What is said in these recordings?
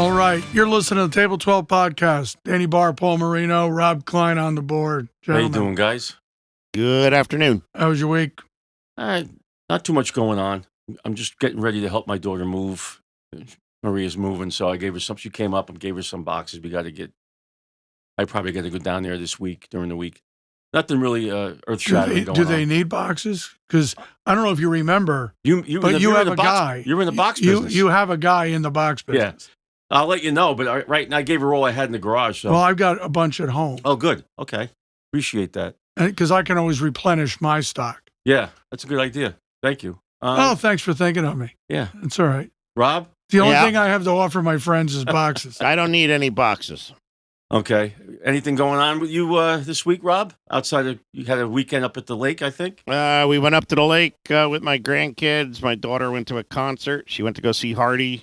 All right, you're listening to the Table 12 podcast. Danny Barr, Paul Marino, Rob Klein on the board. Gentlemen, How you doing, guys? Good afternoon. how was your week? Not too much going on. I'm just getting ready to help my daughter move. Maria's moving, so I gave her some. She came up and gave her some boxes. I probably got to go down there this week, during the week. Nothing really earth-shattering going Do on. they need boxes? Because I don't know if you remember, You but you have a guy. You're in the box business. You have a guy in the box business. I'll let you know, but right now I gave her all I had in the garage. So. Well, I've got a bunch at home. Oh, good. Okay. Appreciate that. Because I can always replenish my stock. Yeah, that's a good idea. Thank you. Oh, thanks for thinking of me. Yeah. It's all right. Rob? The only thing I have to offer my friends is boxes. I don't need any boxes. Okay. Anything going on with you this week, Rob? Outside of, you had a weekend up at the lake, I think? We went up to the lake with my grandkids. My daughter went to a concert. She went to go see Hardy.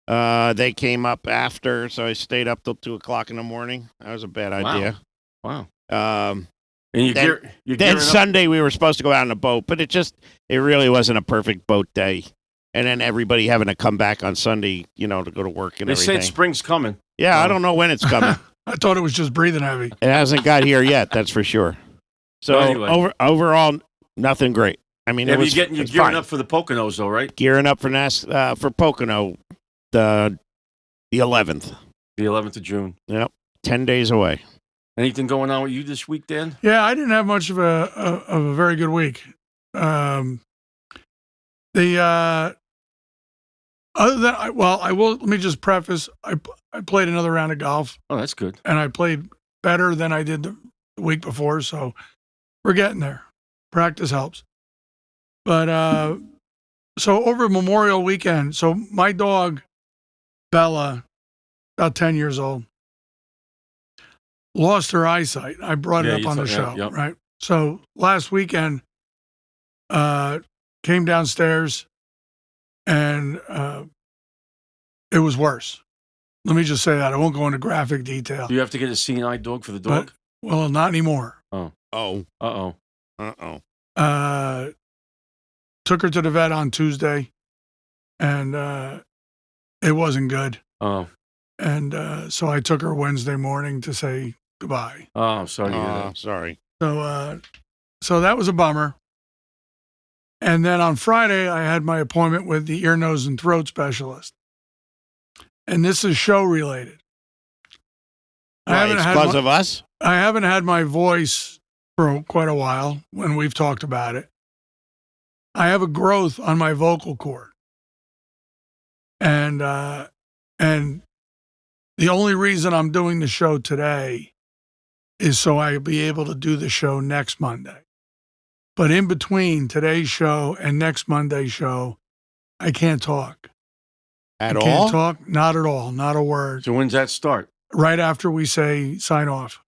They came up after, so I stayed up till 2 o'clock in the morning. That was a bad idea. Wow. And then Sunday we were supposed to go out on a boat, but it really wasn't a perfect boat day. And then everybody having to come back on Sunday, to go to work and They everything. said spring's coming. Yeah, I don't know when it's coming. I thought it was just breathing heavy. It hasn't got here yet, that's for sure. So anyway. overall, nothing great. I mean, Yeah, you're gearing fine. up for the Poconos, though, right? Gearing up for Pocono, the 11th. The 11th of June. Yep, 10 days away. Anything going on with you this week, Dan? Yeah, I didn't have much of a very good week. Let me just preface. I played another round of golf. Oh, that's good. And I played better than I did the week before, so we're getting there. Practice helps. But so over Memorial Weekend, so my dog Bella, about 10 years old, lost her eyesight. I brought it up on the show, right? So last weekend, came downstairs and it was worse. Let me just say that. I won't go into graphic detail. Do you have to get a seeing-eye dog for the dog? Well, not anymore. Oh. Uh-oh. Took her to the vet on Tuesday, and it wasn't good. Oh. And so I took her Wednesday morning to say goodbye. Oh, I'm sorry to hear that. Sorry. So that was a bummer. And then on Friday, I had my appointment with the ear, nose, and throat specialist. And this is show related. It's because of us? I haven't had my voice for quite a while when we've talked about it. I have a growth on my vocal cord. And the only reason I'm doing the show today is so I'll be able to do the show next Monday. But in between today's show and next Monday's show, I can't talk. At all? Can't talk? Not at all. Not a word. So when's that start? Right after we say sign off.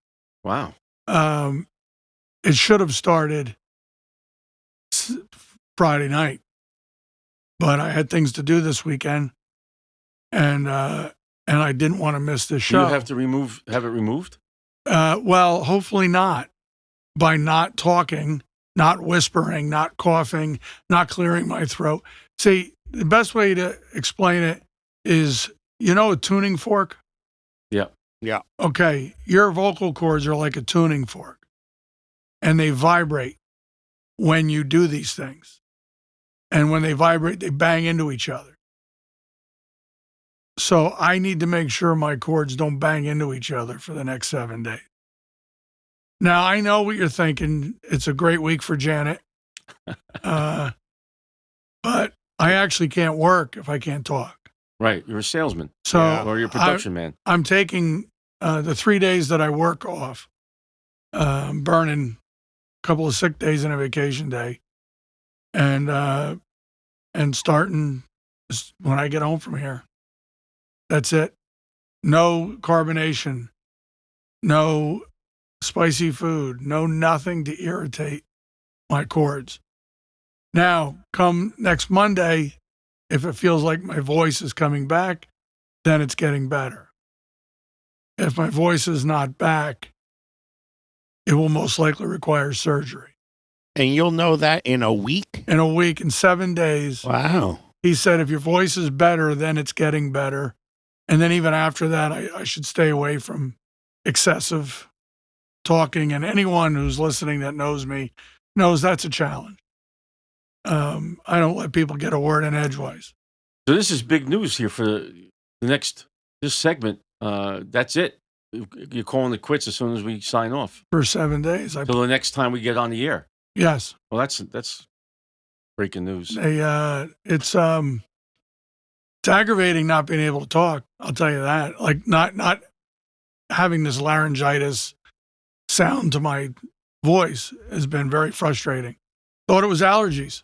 Wow. It should have started Friday night, but I had things to do this weekend, and I didn't want to miss this show. Do you have to have it removed? Well, hopefully not. By not talking, not whispering, not coughing, not clearing my throat. See, the best way to explain it is, a tuning fork? Yeah. Yeah. Okay, your vocal cords are like a tuning fork, and they vibrate when you do these things. And when they vibrate, they bang into each other. So I need to make sure my cords don't bang into each other for the next 7 days. Now, I know what you're thinking. It's a great week for Janet. But I actually can't work if I can't talk. Right. You're a salesman. So or you're a production man. I'm taking the 3 days that I work off, burning a couple of sick days and a vacation day, and starting when I get home from here. That's it. No carbonation, no spicy food, no nothing to irritate my cords. Now, come next Monday, if it feels like my voice is coming back, then it's getting better. If my voice is not back, it will most likely require surgery. And you'll know that in a week? In a week, in 7 days. Wow. He said, if your voice is better, then it's getting better. And then even after that, I should stay away from excessive talking. And anyone who's listening that knows me knows that's a challenge. I don't let people get a word in edgewise. So this is big news here for this segment. That's it. You're calling it quits as soon as we sign off. For 7 days. Till the next time we get on the air. Yes. Well, that's breaking news. It's aggravating not being able to talk. I'll tell you that. Like not having this laryngitis sound to my voice has been very frustrating. Thought it was allergies.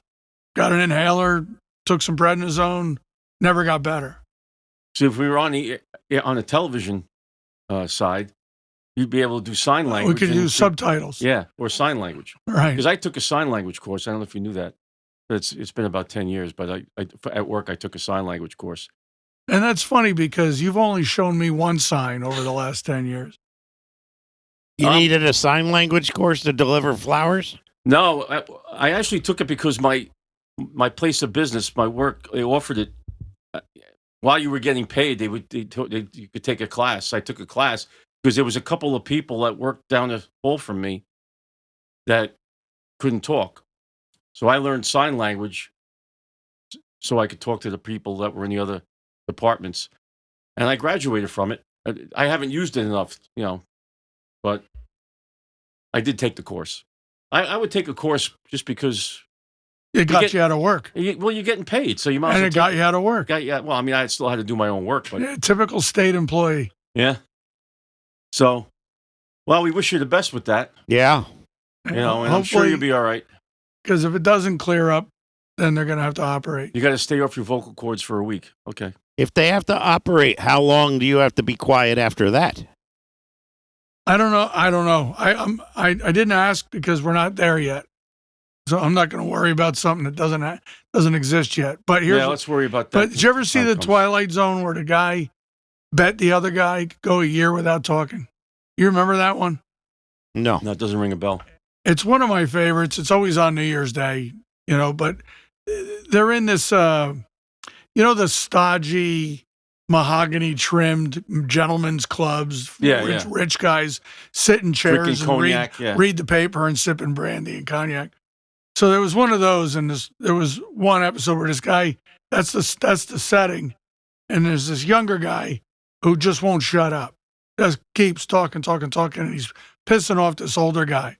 Got an inhaler, took some prednisone, never got better. So if we were on the television side, you'd be able to do sign language. We could use subtitles. Yeah, or sign language. Right. Because I took a sign language course. I don't know if you knew that. It's been about 10 years, but I at work I took a sign language course. And that's funny because you've only shown me one sign over the last 10 years. You needed a sign language course to deliver flowers? No, I actually took it because my place of business, my work, they offered it while you were getting paid. You could take a class. I took a class because there was a couple of people that worked down the hall from me that couldn't talk. So I learned sign language so I could talk to the people that were in the other departments. And I graduated from it. I haven't used it enough, but I did take the course. I would take a course just because it got you out of work. Well, you're getting paid, so you might. And it got you out of work. Well, I mean, I still had to do my own work, but typical state employee. Yeah. So, well, we wish you the best with that. Yeah. And I'm sure you'll be all right. Because if it doesn't clear up, then they're going to have to operate. You got to stay off your vocal cords for a week. Okay. If they have to operate, how long do you have to be quiet after that? I don't know. I didn't ask because we're not there yet. So I'm not going to worry about something that doesn't exist yet. But let's worry about that. But did you ever see the Twilight Zone where the guy bet the other guy could go a year without talking? You remember that one? No. No, it doesn't ring a bell. It's one of my favorites. It's always on New Year's Day, but they're in this, the stodgy, mahogany trimmed gentlemen's clubs. Rich guys sit in chairs and read the paper and sipping brandy and cognac. So there was one of those, and there was one episode where this guy, that's the setting, and there's this younger guy who just won't shut up. Just keeps talking, and he's pissing off this older guy.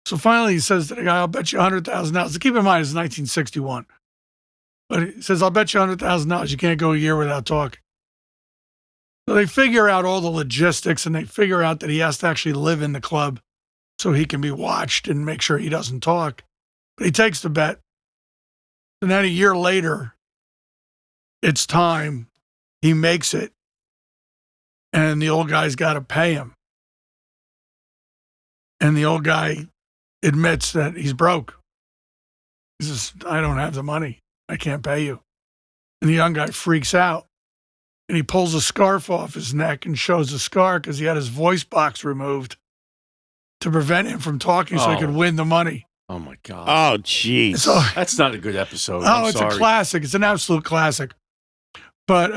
So finally he says to the guy, I'll bet you $100,000. Keep in mind, it's 1961. But he says, I'll bet you $100,000 you can't go a year without talking. So they figure out all the logistics, and they figure out that he has to actually live in the club so he can be watched and make sure he doesn't talk. But he takes the bet. And then a year later, it's time. He makes it. And the old guy's got to pay him. And the old guy admits that he's broke. He says, I don't have the money. I can't pay you. And the young guy freaks out. And he pulls a scarf off his neck and shows the scar because he had his voice box removed to prevent him from talking so he could win the money. Oh, my God. Oh, jeez. So, that's not a good episode. It's a classic. It's an absolute classic. But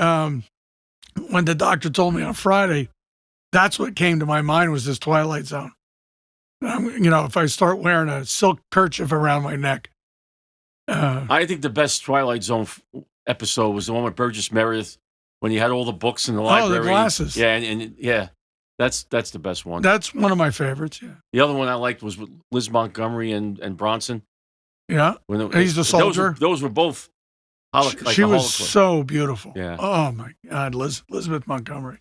when the doctor told me on Friday, that's what came to my mind was this Twilight Zone. If I start wearing a silk kerchief around my neck. I think the best Twilight Zone episode was the one with Burgess Meredith when he had all the books in the library. Oh, the glasses. Yeah, and that's the best one. That's one of my favorites, yeah. The other one I liked was with Liz Montgomery and Bronson. Yeah, he's the soldier. Those were both she was so beautiful. Yeah. Oh, my God, Elizabeth Montgomery.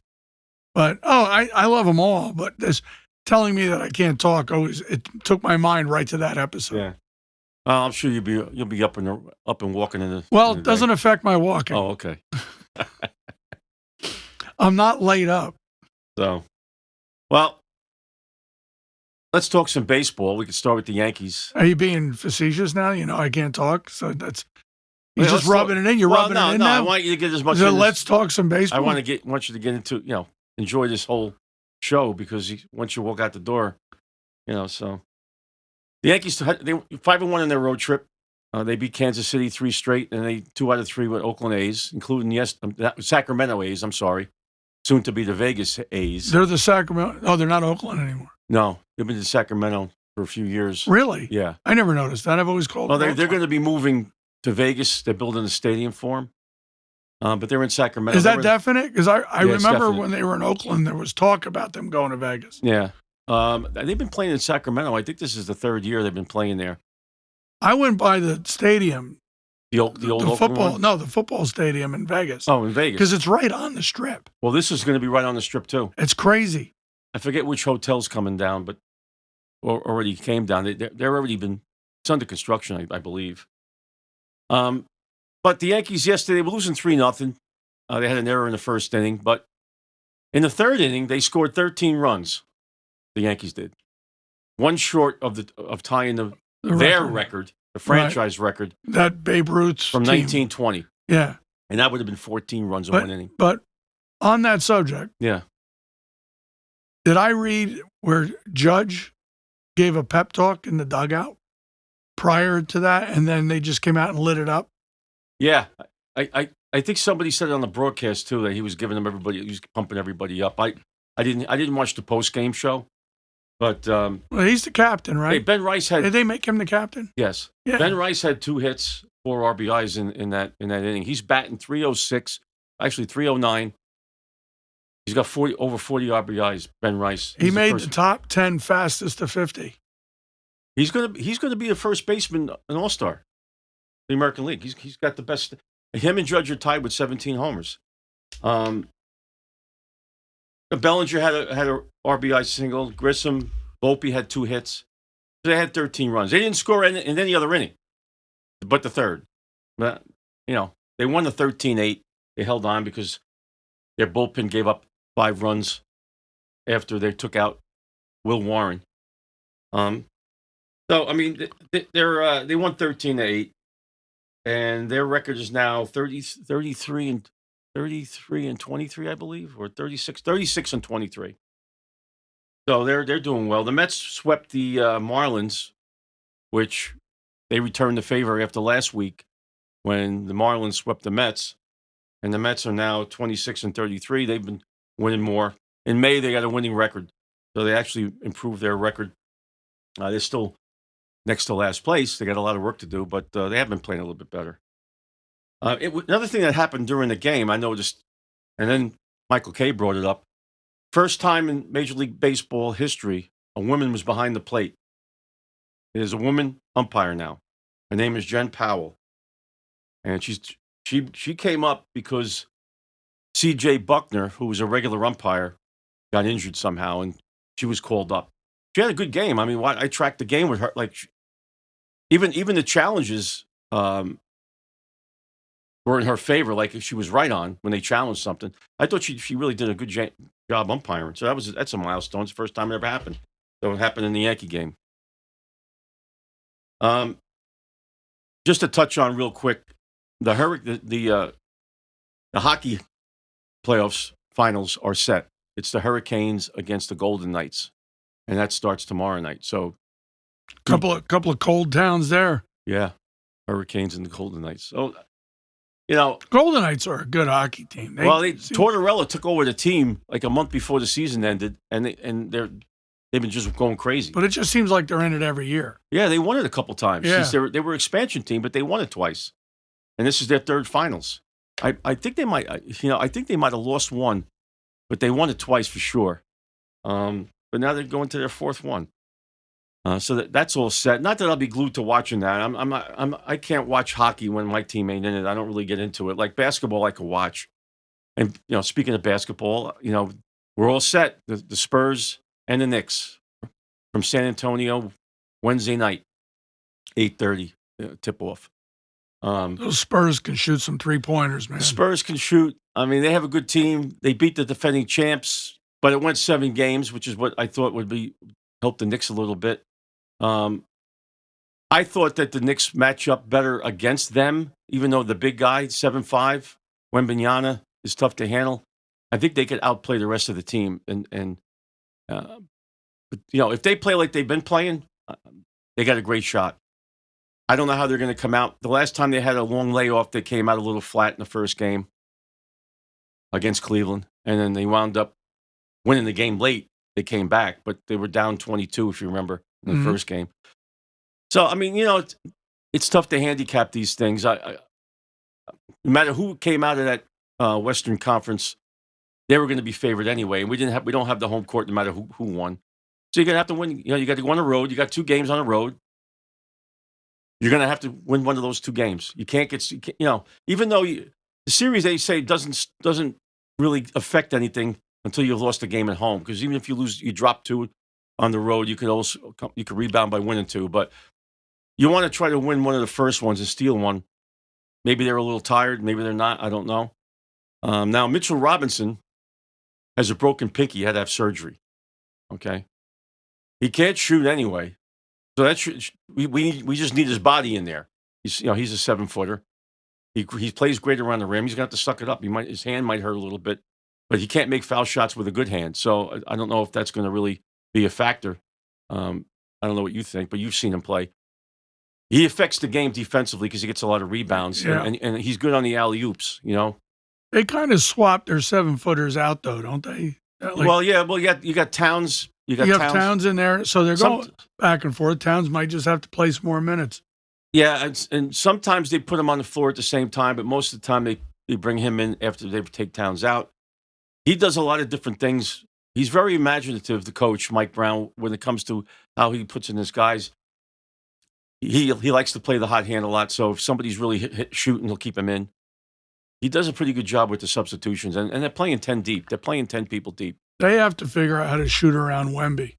But, I love them all, but this telling me that I can't talk it took my mind right to that episode. Yeah. I'm sure you'll be up and walking in the. Well, it doesn't affect my walking. Oh, okay. I'm not laid up. So, well, let's talk some baseball. We could start with the Yankees. Are you being facetious now? I can't talk, so that's you're just rubbing it in. You're rubbing it in now. I want you to get as much. So let's talk some baseball. I want you to get into enjoy this whole show because once you walk out the door, so. The Yankees, they 5-1 in their road trip. They beat Kansas City 3 straight, and they 2 out of 3 with Oakland A's, including Sacramento A's. I'm sorry, soon to be the Vegas A's. They're the Sacramento. Oh, they're not Oakland anymore. No, they've been to Sacramento for a few years. Really? Yeah. I never noticed that. I've always called. Well, them they're Oakland. going to be moving to Vegas. They're building a stadium for them. But they're in Sacramento. Is that definite? Because I Yeah, it's remember definite. when they were in Oakland, there was talk about them going to Vegas. Yeah. They've been playing in Sacramento. I think this is the 3rd year they've been playing there. I went by the stadium, The old Oakland football. one? No, the football stadium in Vegas. Oh, in Vegas. Because it's right on the Strip. Well, this is going to be right on the Strip too. It's crazy. I forget which hotel's coming down, but or already came down. They're already been. It's under construction, I believe. But the Yankees yesterday were losing 3-0. They had an error in the first inning, but in the 3rd inning they scored 13 runs. The Yankees did, one short of tying their record, the franchise record That Babe Ruth's from team. 1920, Yeah. and that would have been 14 runs in one inning. But on that subject, Yeah. did I read where Judge gave a pep talk in the dugout prior to that, and then they just came out and lit it up? Yeah, I think somebody said it on the broadcast too that he was giving them everybody, he was pumping everybody up. I didn't watch the post game show, but Well, he's the captain, hey, right? Ben Rice had Did they make him the captain? yes, Yeah. Ben Rice had 2 hits, 4 RBIs in that inning. He's batting 306, actually 309. He's got over 40 RBIs. Ben Rice. He He's made first- the top 10 fastest to 50. He's gonna be the first baseman, an All-Star, the American League. He's got the best. Him and Judge are tied with 17 homers. Bellinger had a RBI single. Grissom, Volpe had 2 hits. They had 13 runs. They didn't score in any other inning, but the 3rd. But they won the 13-8. They held on because their bullpen gave up 5 runs after they took out Will Warren. So I mean, they won 13-8, and their record is now 33 and 23, I believe, or 36 and 23. So they're doing well. The Mets swept the Marlins, which they returned the favor after last week when the Marlins swept the Mets, and the Mets are now 26 and 33. They've been winning more. In May, they got a winning record, so they actually improved their record. They're still next to last place. They got a lot of work to do, but they have been playing a little bit better. Another thing that happened during the game, I noticed, and then Michael Kay brought it up. First time in Major League Baseball history, a woman was behind the plate. There's a woman umpire now. Her name is Jen Powell, and she came up because C.J. Buckner, who was a regular umpire, got injured somehow, and she was called up. She had a good game. I mean, I tracked the game with her. Like, even the challenges were in her favor. Like, if she was right on when they challenged something. I thought she really did a good job umpiring. So that's a milestone. It's the first time it ever happened. So it happened in the Yankee game. Just to touch on real quick, the hockey playoffs finals are set. It's the Hurricanes against the Golden Knights, and that starts tomorrow night. So, Couple of cold towns there. yeah, Hurricanes and the Golden Knights. So, Golden Knights are a good hockey team. Tortorella took over the team like a month before the season ended, and they've been just going crazy. But it just seems like they're in it every year. Yeah, they won it a couple times. Yeah. Since they were expansion team, but they won it twice, and this is their 3rd finals. I think they might, I think they might have lost one, but they won it twice for sure. But now they're going to their 4th one. So that's all set. Not that I'll be glued to watching that. I can't watch hockey when my team ain't in it. I don't really get into it. Like basketball, I can watch. And speaking of basketball, we're all set. The Spurs and the Knicks from San Antonio, Wednesday night, 8:30 tip off. Those Spurs can shoot some 3-pointers, man. The Spurs can shoot. I mean, they have a good team. They beat the defending champs, but it went 7 games, which is what I thought would help the Knicks a little bit. I thought that the Knicks match up better against them, even though the big guy, 7'5", Wembanyama, is tough to handle. I think they could outplay the rest of the team. But if they play like they've been playing, they got a great shot. I don't know how they're going to come out. The last time they had a long layoff, they came out a little flat in the first game against Cleveland, and then they wound up winning the game late. They came back, but they were down 22, if you remember, in the first game. So, I mean, it's tough to handicap these things. No matter who came out of that Western Conference, they were going to be favored anyway. And we don't have the home court no matter who won. So you're going to have to win. You got to go on the road. You got 2 games on the road. You're going to have to win one of those 2 games. You can't get, even though the series, they say, doesn't really affect anything until you've lost a game at home. Because even if you lose, you drop 2 on the road, you could rebound by winning 2. But you want to try to win one of the first ones and steal one. Maybe they're a little tired. Maybe they're not. I don't know. Now, Mitchell Robinson has a broken pinky. He had to have surgery. Okay. He can't shoot anyway. So we just need his body in there. He's a 7-footer. He plays great around the rim. He's going to have to suck it up. His hand might hurt a little bit, but he can't make foul shots with a good hand. So I don't know if that's going to really be a factor. I don't know what you think, but you've seen him play. He affects the game defensively because he gets a lot of rebounds, and he's good on the alley-oops, They kind of swapped their 7-footers out, though, don't they? You got Towns. You have Towns in there, so they're going back and forth. Towns might just have to play some more minutes. Yeah, and sometimes they put him on the floor at the same time, but most of the time they bring him in after they take Towns out. He does a lot of different things. He's very imaginative, the coach, Mike Brown, when it comes to how he puts in his guys. He likes to play the hot hand a lot, so if somebody's really shooting, he'll keep him in. He does a pretty good job with the substitutions, and they're playing 10 deep. They're playing 10 people deep. They have to figure out how to shoot around Wemby.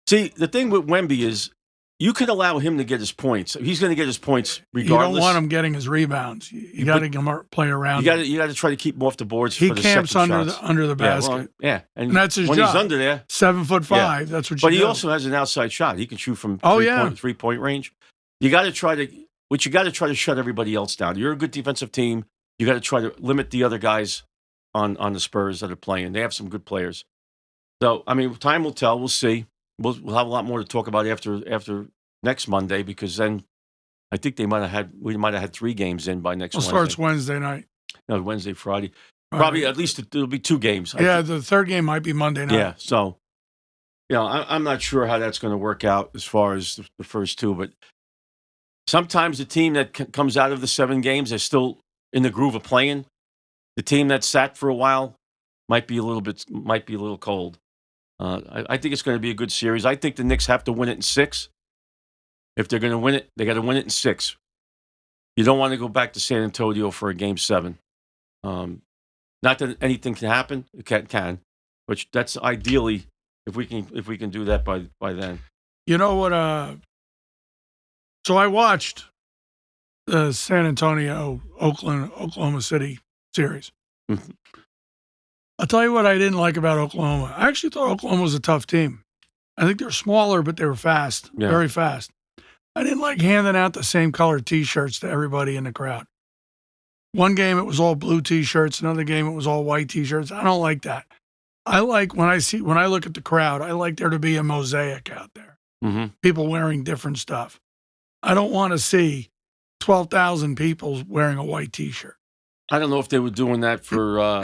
See, the thing with Wemby is you can allow him to get his points. He's going to get his points regardless. You don't want him getting his rebounds. You got to play around. You got to try to keep him off the boards. He for the camps under the basket. And that's his when job. he's under there, 7'5". That's what. But he also has an outside shot. He can shoot from 3-point range. You got to try to shut everybody else down. You're a good defensive team. You got to try to limit the other guys on the Spurs that are playing. They have some good players. So, I mean, time will tell. We'll see. We'll have a lot more to talk about after next Monday, because then I think we might have had 3 games in by next Wednesday. Starts Wednesday night. No, Wednesday, Friday. Probably at least there'll be 2 games. The third game might be Monday night. Yeah, so, I'm not sure how that's going to work out as far as the first 2, but sometimes the team that comes out of the 7 games is still in the groove of playing. The team that sat for a while might be a little cold. I think it's going to be a good series. I think the Knicks have to win it in 6. If they're going to win it, they got to win it in 6. You don't want to go back to San Antonio for a game 7. Not that anything can happen. It can, but that's ideally if we can do that by then. You know what? So I watched the San Antonio, Oklahoma City series. Mm-hmm. I'll tell you what I didn't like about Oklahoma. I actually thought Oklahoma was a tough team. I think they're smaller, but they were fast, very fast. I didn't like handing out the same color T-shirts to everybody in the crowd. One game it was all blue T-shirts. Another game it was all white T-shirts. I don't like that. I like when I look at the crowd, I like there to be a mosaic out there. Mm-hmm. People wearing different stuff. I don't want to see 12,000 people wearing a white T-shirt. I don't know if they were doing that for.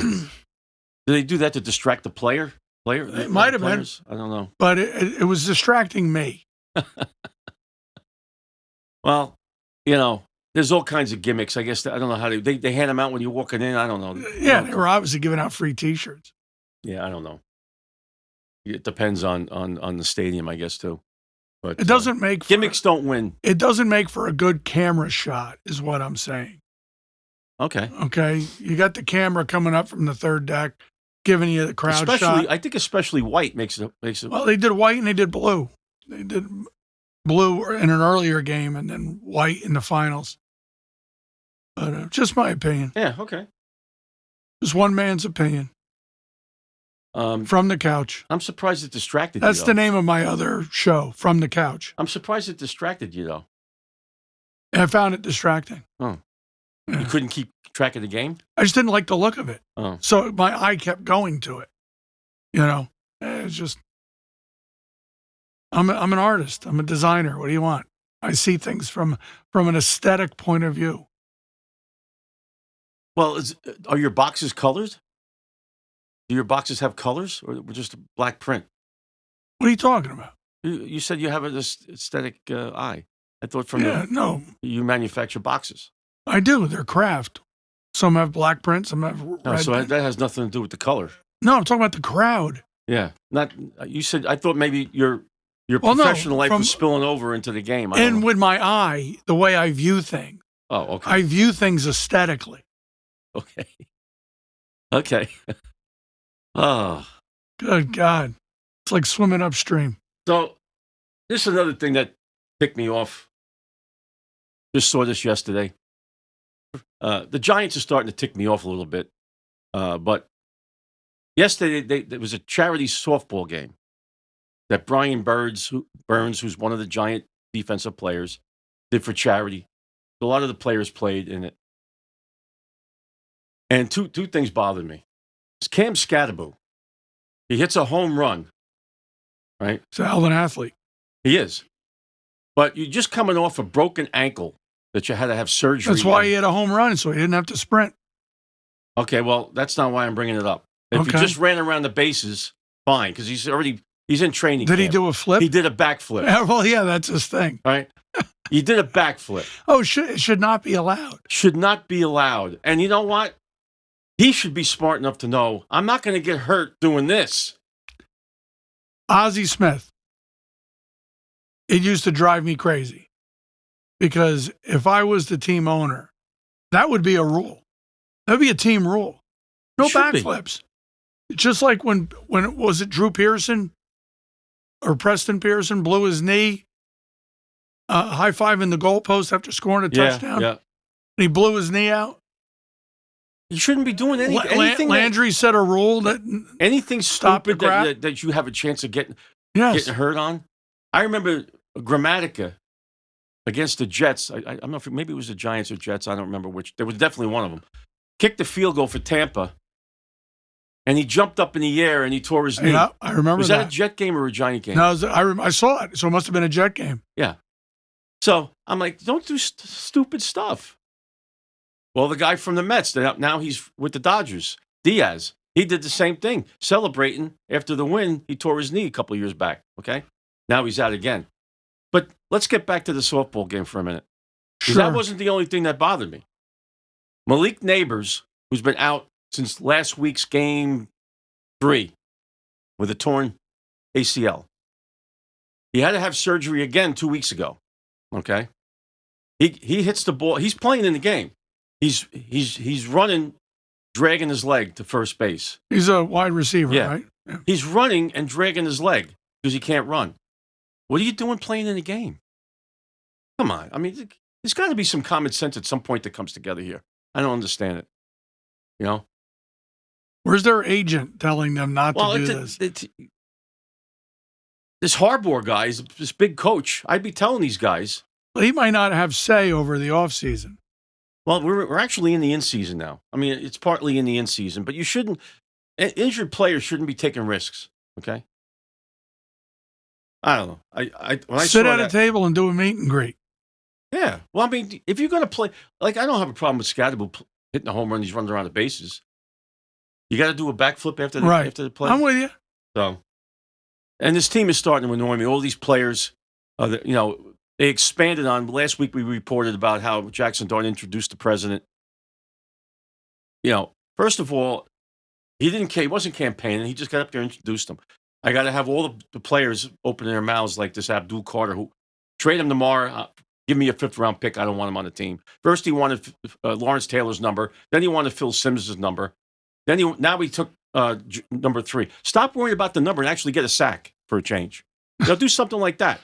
Did they do that to distract the player? It might have been. I don't know. But it was distracting me. Well, there's all kinds of gimmicks. I guess I don't know how they hand them out when you're walking in. I don't know. Yeah, they were obviously giving out free T-shirts. Yeah, I don't know. It depends on the stadium, I guess, too. But it doesn't make gimmicks don't win. It doesn't make for a good camera shot, is what I'm saying. Okay. You got the camera coming up from the third deck, giving you the crowd shot. I think especially white makes it. Well, they did white and they did blue. They did blue in an earlier game and then white in the finals. But just my opinion. Yeah. Okay. Just one man's opinion. From the couch. I'm surprised it distracted you. That's the name of my other show, From the Couch. I'm surprised it distracted you, though. And I found it distracting. Oh. Yeah. You couldn't keep track of the game? I just didn't like the look of it. Oh. So my eye kept going to it. It's just, I'm an artist. I'm a designer. What do you want? I see things from an aesthetic point of view. Well, are your boxes colored? Do your boxes have colors or just a black print? What are you talking about? You said you have an aesthetic eye. I thought No, you manufacture boxes. I do. They're craft. Some have black print, some have red. No, so print. that has nothing to do with the color. No, I'm talking about the crowd. Yeah, not you said. I thought maybe your Well, no, professional life from- was spilling over into the game. I don't And know. with my eye, the way I view things, Oh, okay, I view things aesthetically. okay, okay. Oh, Good God. It's like swimming upstream. so this is another thing that ticked me off. Just saw this yesterday. The Giants are starting to tick me off a little bit, but yesterday there was a charity softball game that Brian Burns, who's one of the Giant defensive players, did for charity. A lot of the players played in it. And two things bothered me. It's Cam Scatterbo. He hits a home run, right? He's a hell of an athlete. He is. But you're just coming off a broken ankle that you had to have surgery. That's why on. he had a home run, so he didn't have to sprint. Okay, well, that's not why I'm bringing it up. If Okay. he just ran around the bases, fine, because he's in training Did he camp. do a flip? He did a backflip, Yeah, well, yeah, that's his thing. right? He did a backflip. Oh, it should not be allowed. Should not be allowed. And you know what? He should be smart enough to know, I'm not going to get hurt doing this. Ozzie Smith. It used to drive me crazy because if I was the team owner, that would be a rule. That would be a team rule. No Should be. backflips. Just like when was it Drew Pearson or Preston Pearson blew his knee, high five in the goalpost after scoring a touchdown. Yeah. And he blew his knee out. You shouldn't be doing anything. Landry set a rule that Anything Stop the stupid crap? that you have a chance of getting hurt on. I remember Grammatica against the Jets. I don't know if maybe it was the Giants or Jets. I don't remember which. There was definitely one of them. Kicked the field goal for Tampa, and he jumped up in the air and he tore his knee. Yeah, I remember Was that a Jet game or a Giant game? No, I saw it, so it must have been a Jet game. Yeah. So I'm like, don't do stupid stuff. Well, the guy from the Mets, now he's with the Dodgers, Diaz. He did the same thing, celebrating after the win. He tore his knee a couple of years back. Okay, now he's out again. But let's get back to the softball game for a minute, because Sure. that wasn't the only thing that bothered me. Malik Neighbors, who's been out since last week's game 3 with a torn ACL, he had to have surgery again 2 weeks ago. Okay, he hits the ball. He's playing in the game. He's running, dragging his leg to first base. He's a wide receiver, Yeah. right? Yeah. He's running and dragging his leg because he can't run. What are you doing playing in the game? Come on. I mean, there's got to be some common sense at some point that comes together here. I don't understand it. You know? Where's their agent telling them not to do this? This Harbaugh guy is this big coach. I'd be telling these guys. Well, he might not have say over the offseason. Well, we're actually in the in-season now. I mean, it's partly in the in-season, but you shouldn't. Injured players shouldn't be taking risks. Okay. I don't know. When I Sit saw at that, a table and do a meet and greet. yeah. Well, I mean, if you're going to play, like, I don't have a problem with Scatterbo hitting a home run. He's running around the bases. You got to do a backflip after the play. I'm with you. So, and this team is starting to annoy me. All these players, they expanded on. Last week we reported about how Jackson Dart introduced the president. First of all, he wasn't campaigning. He just got up there and introduced them. I got to have all the players open their mouths like this Abdul Carter, who trade him tomorrow. Give me a 5th-round pick. I don't want him on the team. First, he wanted Lawrence Taylor's number. Then he wanted Phil Simms' number. Now he took number 3. Stop worrying about the number and actually get a sack for a change. Do something like that.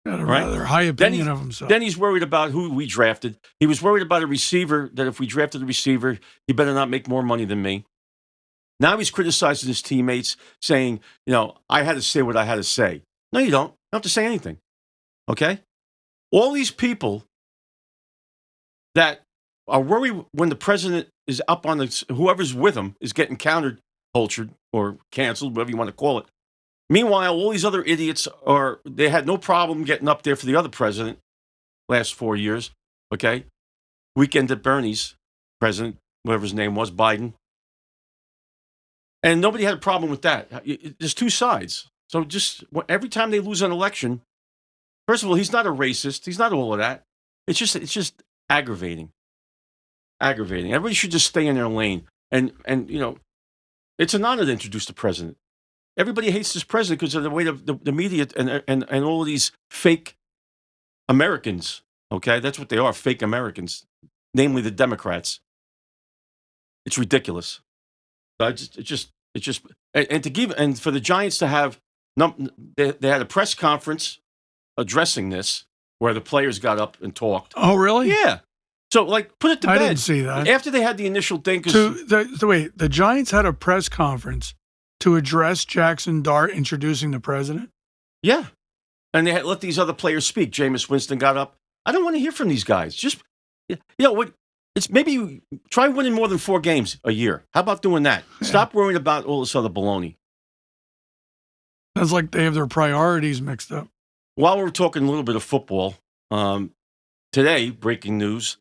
Got a Right. rather high opinion of himself. Then he's worried about who we drafted. He was worried about a receiver, that if we drafted a receiver, he better not make more money than me. Now he's criticizing his teammates, saying, I had to say what I had to say. No, you don't. You don't have to say anything. Okay? All these people that are worried when the president is up on whoever's with him is getting counter-cultured or canceled, whatever you want to call it. Meanwhile, all these other idiots they had no problem getting up there for the other president last 4 years. Okay, weekend at Bernie's, president, whatever his name was, Biden, and nobody had a problem with that. There's two sides. So just every time they lose an election, first of all, he's not a racist. He's not all of that. It's just aggravating. Aggravating. Everybody should just stay in their lane. And it's an honor to introduce the president. Everybody hates this president because of the way the media and all of these fake Americans. Okay, that's what they are, fake Americans, namely the Democrats. It's ridiculous. So it's just and to give and for the Giants to have they had a press conference addressing this where the players got up and talked. Oh, really? Yeah. So put it to I bed. didn't see that. After they had the initial thing, Wait, the Giants had a press conference to address Jackson Dart introducing the president? Yeah. And they had let these other players speak. Jameis Winston got up. I don't want to hear from these guys. Just, it's maybe try winning more than 4 games a year. How about doing that? Yeah. Stop worrying about all this other baloney. Sounds like they have their priorities mixed up. While we're talking a little bit of football, today, breaking news,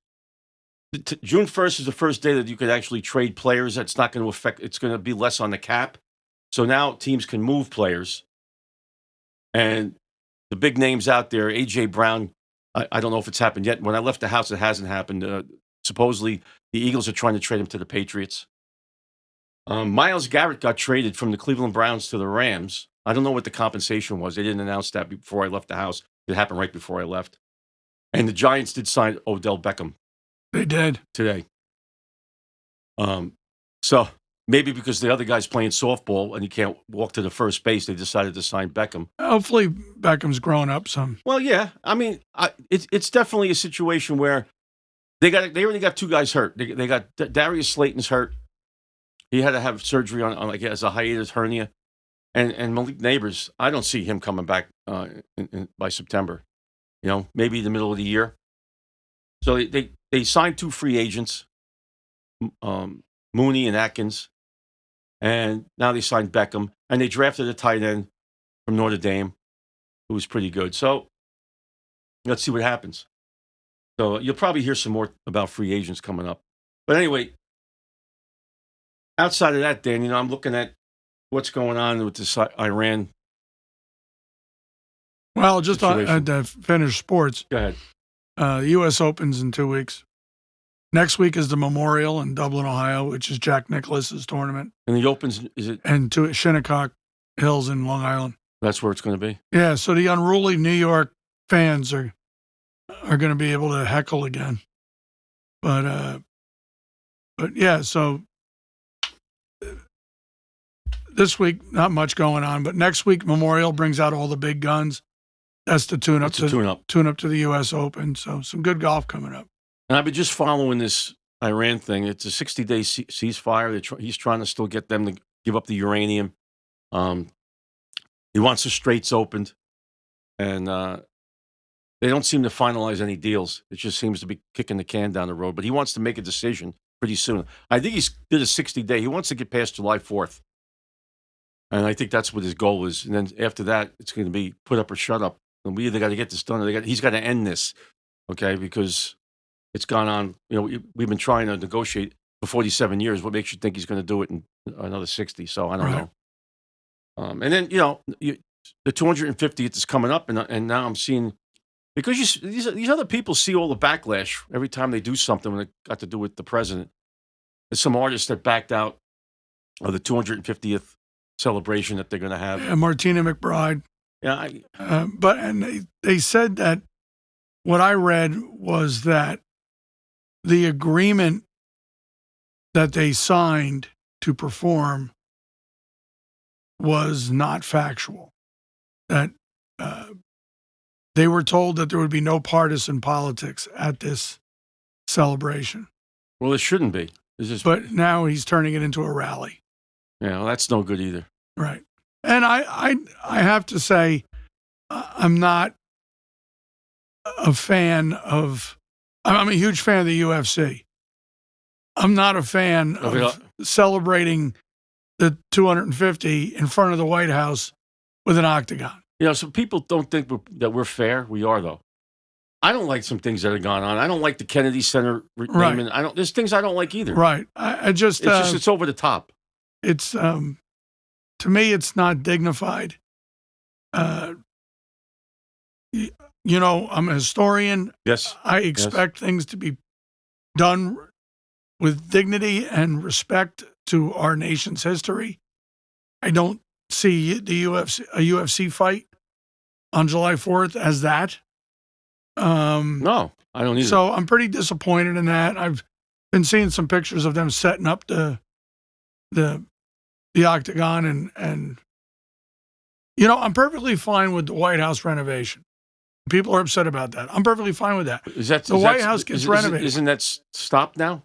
June 1st is the first day that you could actually trade players. That's not going to affect, it's going to be less on the cap. So now teams can move players. And the big names out there, A.J. Brown, I don't know if it's happened yet. When I left the house, it hasn't happened. Supposedly, the Eagles are trying to trade him to the Patriots. Myles Garrett got traded from the Cleveland Browns to the Rams. I don't know what the compensation was. They didn't announce that before I left the house. It happened right before I left. And the Giants did sign Odell Beckham. They did. Today. So maybe because the other guy's playing softball and he can't walk to the first base, they decided to sign Beckham. Hopefully Beckham's grown up some. Well, yeah. I mean, it's definitely a situation where they already got 2 guys hurt. They got Darius Slayton's hurt. He had to have surgery on like as a hiatus hernia. And Malik Neighbors, I don't see him coming back by September. Maybe the middle of the year. So they signed 2 free agents, Mooney and Atkins, and now they signed Beckham, and they drafted a tight end from Notre Dame, who was pretty good. So let's see what happens. So you'll probably hear some more about free agents coming up. But anyway, outside of that, Dan, I'm looking at what's going on with this Iran. Well, just situation. to finish sports, Go ahead. the U.S. Opens in 2 weeks. Next week is the Memorial in Dublin, Ohio, which is Jack Nicklaus's tournament, And the Opens, is it? and to Shinnecock Hills in Long Island. That's where it's going to be. Yeah, so the unruly New York fans are going to be able to heckle again. But yeah, so this week not much going on, but next week Memorial brings out all the big guns. That's the tune up It's a tune-up. to the U.S. Open. So some good golf coming up. And I've been just following this Iran thing. It's a 60-day ceasefire. He's trying to still get them to give up the uranium. He wants the straits opened. And they don't seem to finalize any deals. It just seems to be kicking the can down the road. But he wants to make a decision pretty soon. I think he's did a 60-day. He wants to get past July 4th. And I think that's what his goal is. And then after that, it's going to be put up or shut up. And we either got to get this done or he's got to end this, okay? Because it's gone on. We've been trying to negotiate for 47 years. What makes you think he's going to do it in another 60? So I don't Right. know. And then, the 250th is coming up. And now I'm seeing, because these other people see all the backlash every time they do something when it got to do with the president. There's some artists that backed out of the 250th celebration that they're going to have. And Martina McBride. Yeah, But they said that what I read was that the agreement that they signed to perform was not factual. That they were told that there would be no partisan politics at this celebration. well, it shouldn't be. It's just, But now he's turning it into a rally. that's no good either. Right. And I have to say, I'm not a fan of, I'm a huge fan of the UFC. I'm not a fan of celebrating the 250 in front of the White House with an octagon. So people don't think that we're fair. We are, though. I don't like some things that have gone on. I don't like the Kennedy Center Right. renaming. There's things I don't like either. Right. I just, It's over the top. it's, to me, it's not dignified. Uh, you know, I'm a historian. Yes. I expect things to be done with dignity and respect to our nation's history. I don't see a UFC fight on July 4th as that. No, I don't either. So I'm pretty disappointed in that. I've been seeing some pictures of them setting up the octagon and you know, I'm perfectly fine with the White House renovation. People are upset about that. I'm perfectly fine with that. The White House gets renovated. Isn't that stopped now?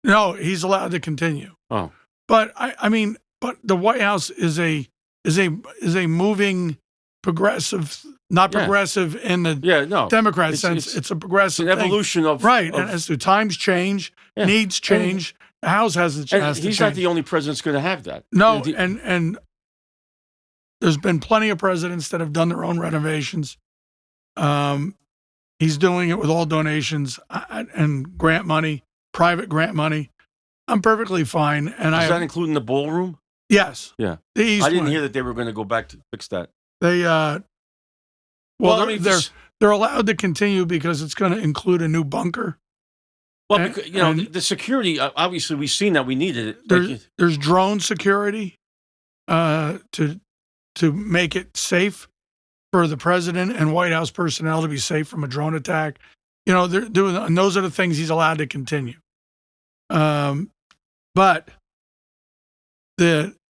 No, he's allowed to continue. Oh, But I mean, but the White House is a moving progressive, not Yeah. progressive in the yeah, no. Democrat sense. It's a It's progressive an thing. evolution of Right. of- And as the times change, Yeah. needs change, the House has to and he's change. not the only president that's going to have that. No, The- and there's been plenty of presidents that have done their own renovations. He's doing it with all donations and grant money, private grant money. I'm perfectly fine. And Is that including the ballroom? yes, Yeah. the East I didn't wing. hear that they were going to go back to fix that. They Well, let me they're just- they're allowed to continue because it's going to include a new bunker. Well, and- because, you know, and- the security. Obviously, we've seen that we needed it. There's drone security to make it safe for the president and White House personnel to be safe from a drone attack. You know, they're doing, and those are the things he's allowed to continue. But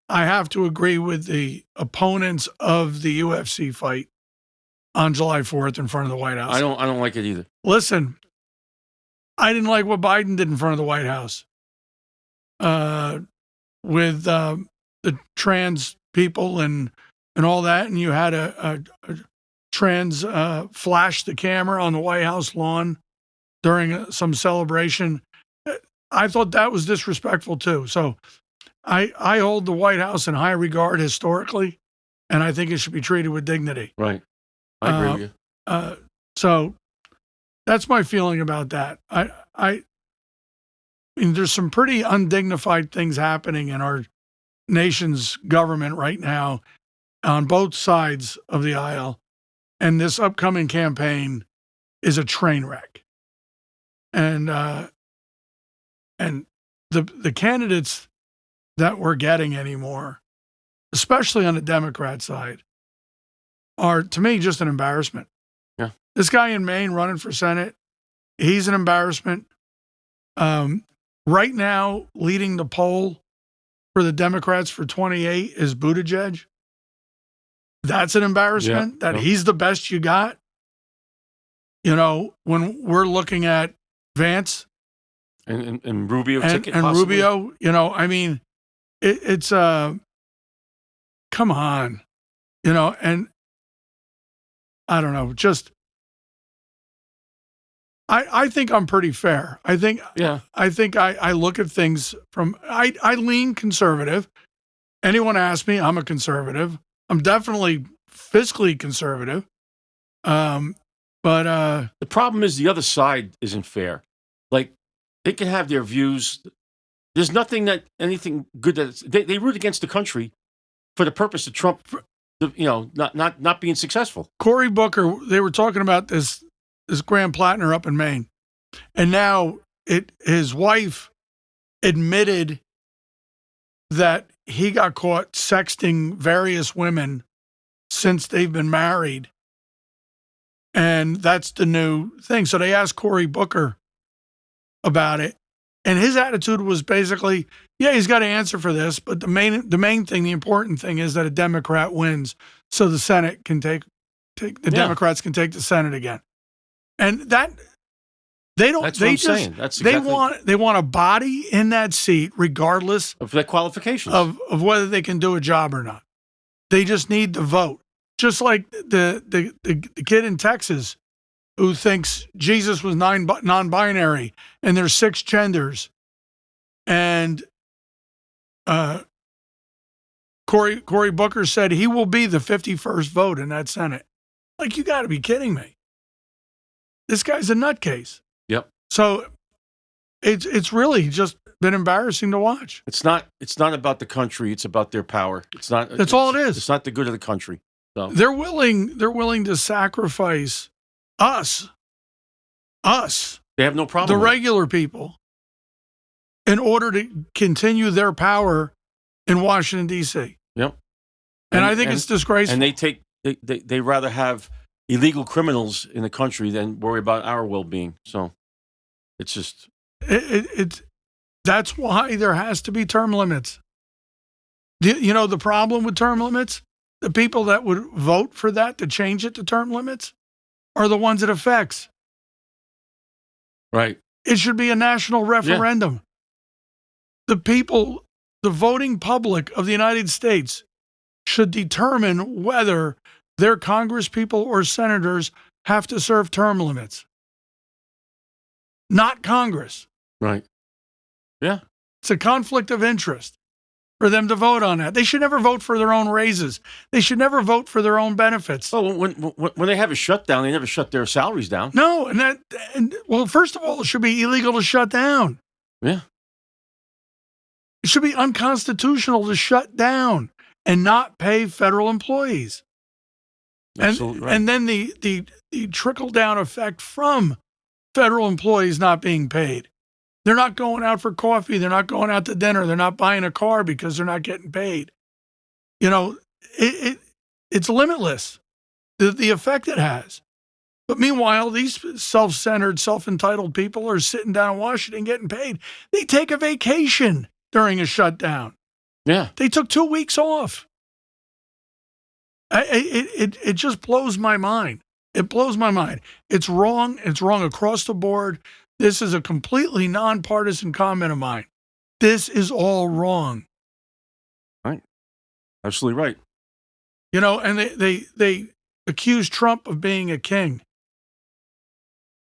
I have to agree with the opponents of the UFC fight on July 4th in front of the White House. I don't like it either. Listen, I didn't like what Biden did in front of the White House with the trans people and all that, and you had a trans flash the camera on the White House lawn during some celebration. I thought that was disrespectful too. So I hold the White House in high regard historically, and I think it should be treated with dignity. Right. I agree with you. So that's my feeling about that. I mean, there's some pretty undignified things happening in our nation's government right now on both sides of the aisle. And this upcoming campaign is a train wreck. And the candidates that we're getting anymore, especially on the Democrat side, are, to me, just an embarrassment. Yeah. This guy in Maine running for Senate, he's an embarrassment. Right now, leading the poll for the Democrats for 28 is Buttigieg. That's an embarrassment that he's the best you got. You know, when we're looking at Vance And Rubio ticket and possibly? Rubio, you know, I mean, it's come on, you know, and I don't know, just I think I'm pretty fair. I think I look at things from I lean conservative. Anyone ask me, I'm a conservative. I'm definitely fiscally conservative. But The problem is the other side isn't fair. Like, they can have their views. There's anything good that they root against the country for the purpose of Trump, not being successful. Cory Booker, they were talking about this Graham Plattner up in Maine, and now his wife admitted that he got caught sexting various women since they've been married. And that's the new thing. So they asked Cory Booker about it. And his attitude was basically, yeah, he's got to answer for this. But the main thing, the important thing is that a Democrat wins so the Senate can Democrats can take the Senate again. And that they don't, That's they what I'm just, saying. That's exactly they want a body in that seat, regardless of their qualifications. of whether they can do a job or not. They just need to vote. Just like the kid in Texas who thinks Jesus was non-binary and there's 6 genders. And Cory Booker said he will be the 51st vote in that Senate. Like, you got to be kidding me. this guy's a nutcase. Yep. So it's really just been embarrassing to watch. It's not about the country. It's about their power. It's not. That's all it is. It's not the good of the country. So They're willing to sacrifice us, they have no the problem. with it. regular people, in order to continue their power in Washington, D.C. Yep. And I think it's disgraceful. And they rather have illegal criminals in the country than worry about our well-being. So it's just That's why there has to be term limits. The problem with term limits? The people that would vote for that to change it to term limits are the ones it affects. right. It should be a national referendum. The people, the voting public of the United States should determine whether their congresspeople or senators have to serve term limits. Not Congress. Right. Yeah. It's a conflict of interest for them to vote on that. They should never vote for their own raises. They should never vote for their own benefits. Well, when they have a shutdown, they never shut their salaries down. No, well, first of all, it should be illegal to shut down. Yeah. It should be unconstitutional to shut down and not pay federal employees. Absolutely right. And then the trickle down effect from federal employees not being paid. They're not going out for coffee. They're not going out to dinner. They're not buying a car because they're not getting paid. It's limitless, the effect it has. But meanwhile, these self-centered, self-entitled people are sitting down in Washington getting paid. They take a vacation during a shutdown. Yeah. They took 2 weeks off. It just blows my mind. It blows my mind. It's wrong. It's wrong across the board. This is a completely nonpartisan comment of mine. This is all wrong. Right. Absolutely right. And they accuse Trump of being a king.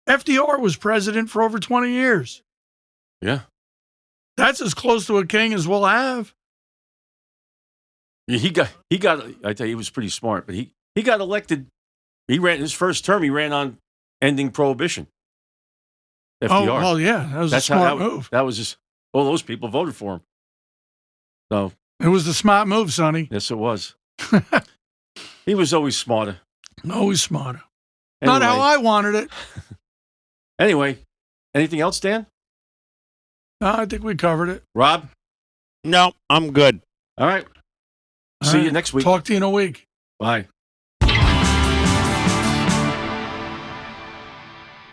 FDR was president for over 20 years. Yeah. That's as close to a king as we'll have. Yeah, he got. I tell you, he was pretty smart, but he got elected. He ran his first term. He ran on ending prohibition. FDR. Oh, well, yeah, that was a smart move. That was just all those people voted for him. So it was the smart move, Sonny. yes, it was. He was always smarter. Always smarter. Anyway, Not how I wanted it. Anyway, anything else, Dan? No, I think we covered it. Rob? No, I'm good. All right. All See right. you next week. Talk to you in a week. Bye.